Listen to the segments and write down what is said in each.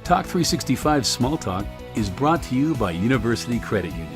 Talk365 Small Talk is brought to you by University Credit Union.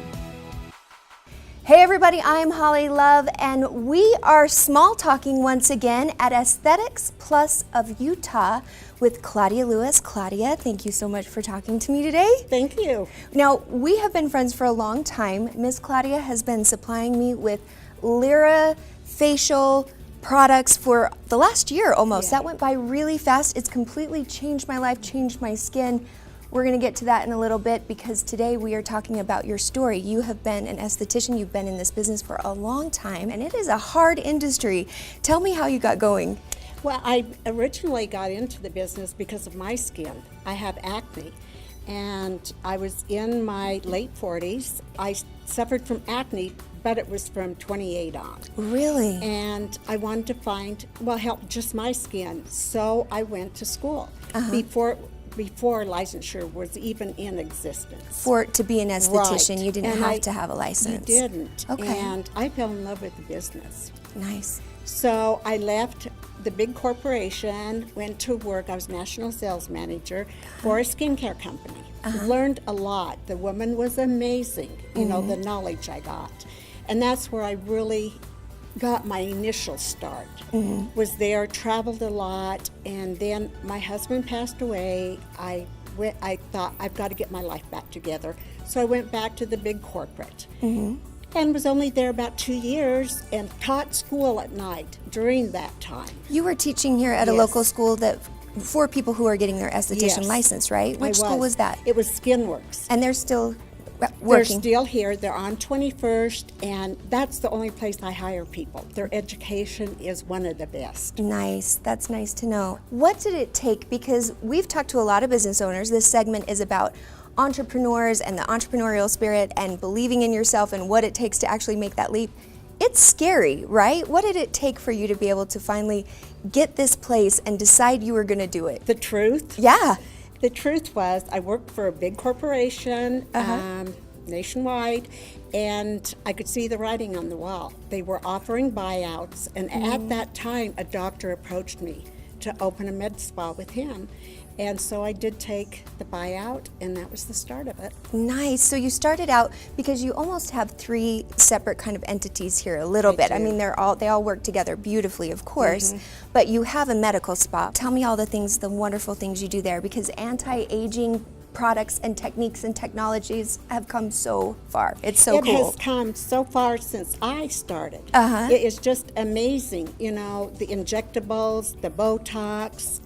Hey everybody, I'm Holly Love, and we are small talking once again at Aesthetics Plus of Utah with Claudia Lewis. Claudia, thank you so much for talking to me today. Thank you. Now, we have been friends for a long time. Miss Claudia has been supplying me with Lyra facial products for the last year almost. That went by really fast. It's completely changed my life, changed my skin. We're going to get to that in a little bit because today we are talking about your story. You have been an esthetician, you've been in this business for a long time, and it is a hard industry. Tell me how you got going. Well, I originally got into the business because of my skin. I have acne, and I was in my late 40s. I suffered from acne, but it was from 28 on. Really? And I wanted to help just my skin, so I went to school. Before licensure was even in existence. To be an esthetician, Right. you didn't have to have a license. You didn't. Okay. And I fell in love with the business. Nice. So I left the big corporation, went to work. I was national sales manager for a skincare company. Learned a lot. The woman was amazing, you know, the knowledge I got. And that's where I really got my initial start. Was there, traveled a lot, and then my husband passed away. I thought I've got to get my life back together. So I went back to the big corporate. And was only there about 2 years and taught school at night during that time. You were teaching here at a local school for people who are getting their esthetician Yes. license, right? Which school was that? It was Skinworks. And they're still They're working. still here. They're on 21st, and that's the only place I hire people. Their education is one of the best. Nice. That's nice to know. What did it take? Because we've talked to a lot of business owners. This segment is about entrepreneurs and the entrepreneurial spirit and believing in yourself and what it takes to actually make that leap. It's scary, right? What did it take for you to be able to finally get this place and decide you were going to do it? The truth? Yeah. The truth was, I worked for a big corporation nationwide, and I could see the writing on the wall. They were offering buyouts, and at that time, a doctor approached me to open a med spa with him. And so I did take the buyout, and that was the start of it. Nice. So you started out because you almost have three separate kind of entities here a little bit. do. I mean, they all work together beautifully, of course, but you have a medical spa. Tell me all the wonderful things you do there, because anti-aging products and techniques and technologies have come so far. It's so cool. It has come so far since I started. It is just amazing, you know, the injectables, the Botox.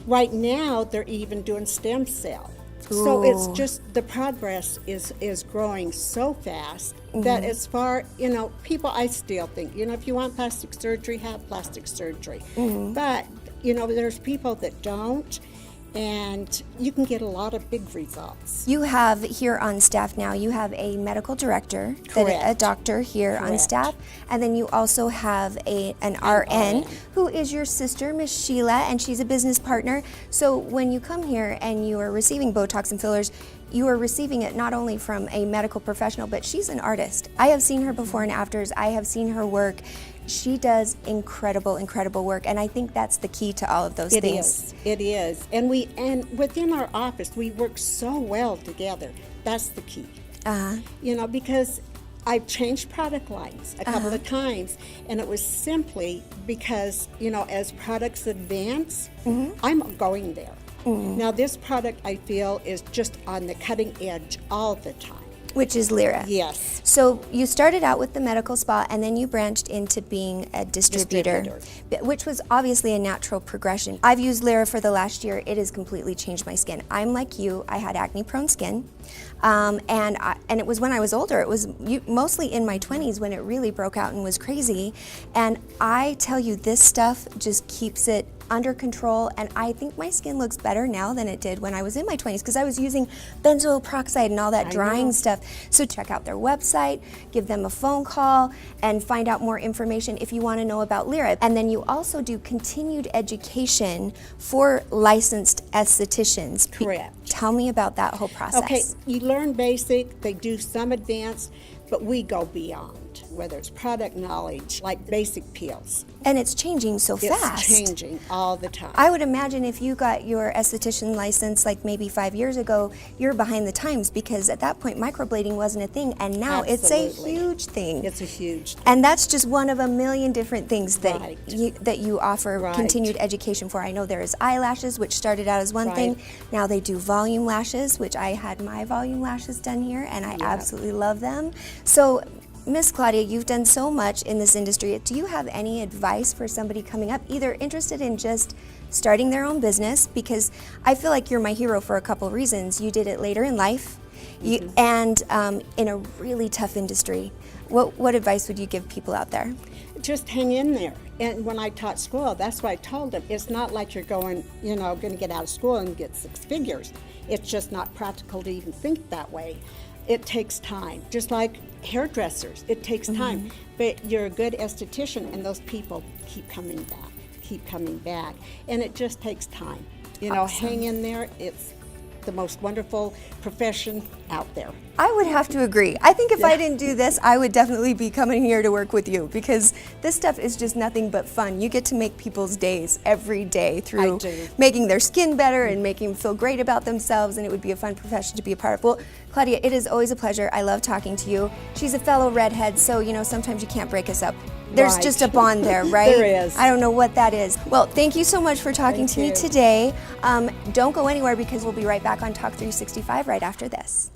Right now, they're even doing stem cell. So it's just, the progress is growing so fast that as far, you know, people, I still think, you know, if you want plastic surgery, have plastic surgery. But, you know, there's people that don't, and you can get a lot of big results. You have here on staff now, you have a medical director, a doctor here on staff, and then you also have an RN who is your sister, Miss Sheila, and she's a business partner. So when you come here and you are receiving Botox and fillers, you are receiving it not only from a medical professional, but she's an artist. I have seen her before and afters. I have seen her work. She does incredible, incredible work, and I think that's the key to all of those things. It is. And within our office, we work so well together. That's the key. You know, because I've changed product lines a couple of times, and it was simply because, you know, as products advance, I'm going there. Now, this product, I feel, is just on the cutting edge all the time. Which is Lyra. Yes. So you started out with the medical spa, and then you branched into being a distributor, which was obviously a natural progression. I've used Lyra for the last year. It has completely changed my skin. I'm like you. I had acne-prone skin, and it was when I was older. It was mostly in my 20s when it really broke out and was crazy. And I tell you, this stuff just keeps it under control, and I think my skin looks better now than it did when I was in my 20s, because I was using benzoyl peroxide and all that drying stuff. So check out their website, give them a phone call, and find out more information if you want to know about Lyra. And then you also do continued education for licensed estheticians. Correct. Tell me about that whole process. Okay, you learn basic, they do some advanced, but we go beyond. knowledge, whether it's product knowledge, like basic peels. And it's changing so fast. It's changing all the time. I would imagine if you got your esthetician license like maybe 5 years ago, you're behind the times, because at that point microblading wasn't a thing, and now it's a Absolutely. huge thing. It's a huge thing. And that's just one of a million different things that Right. you offer Right. continued education for. I know there is eyelashes, which started out as one thing. Right. Now they do volume lashes, which I had my volume lashes done here, and I absolutely love them. So, Miss Claudia, you've done so much in this industry. Do you have any advice for somebody coming up, either interested in just starting their own business? Because I feel like you're my hero for a couple reasons. You did it later in life, and in a really tough industry. What advice would you give people out there? Just hang in there. And when I taught school, that's what I told them. It's not like you're going to get out of school and get 6 figures. It's just not practical to even think that way. It takes time. Just like hairdressers, it takes time. But you're a good esthetician, and those people keep coming back. And it just takes time. Hang in there. It's the most wonderful profession out there. I would have to agree. I think if I didn't do this, I would definitely be coming here to work with you, because this stuff is just nothing but fun. You get to make people's days every day through making their skin better and making them feel great about themselves, and it would be a fun profession to be a part of. Well, Claudia, it is always a pleasure. I love talking to you. She's a fellow redhead, so sometimes you can't break us up. There's Right. just a bond there, right? There is. I don't know what that is. Well, thank you so much for talking Thank to me you. today. Don't go anywhere, because we'll be right back on Talk 365 right after this.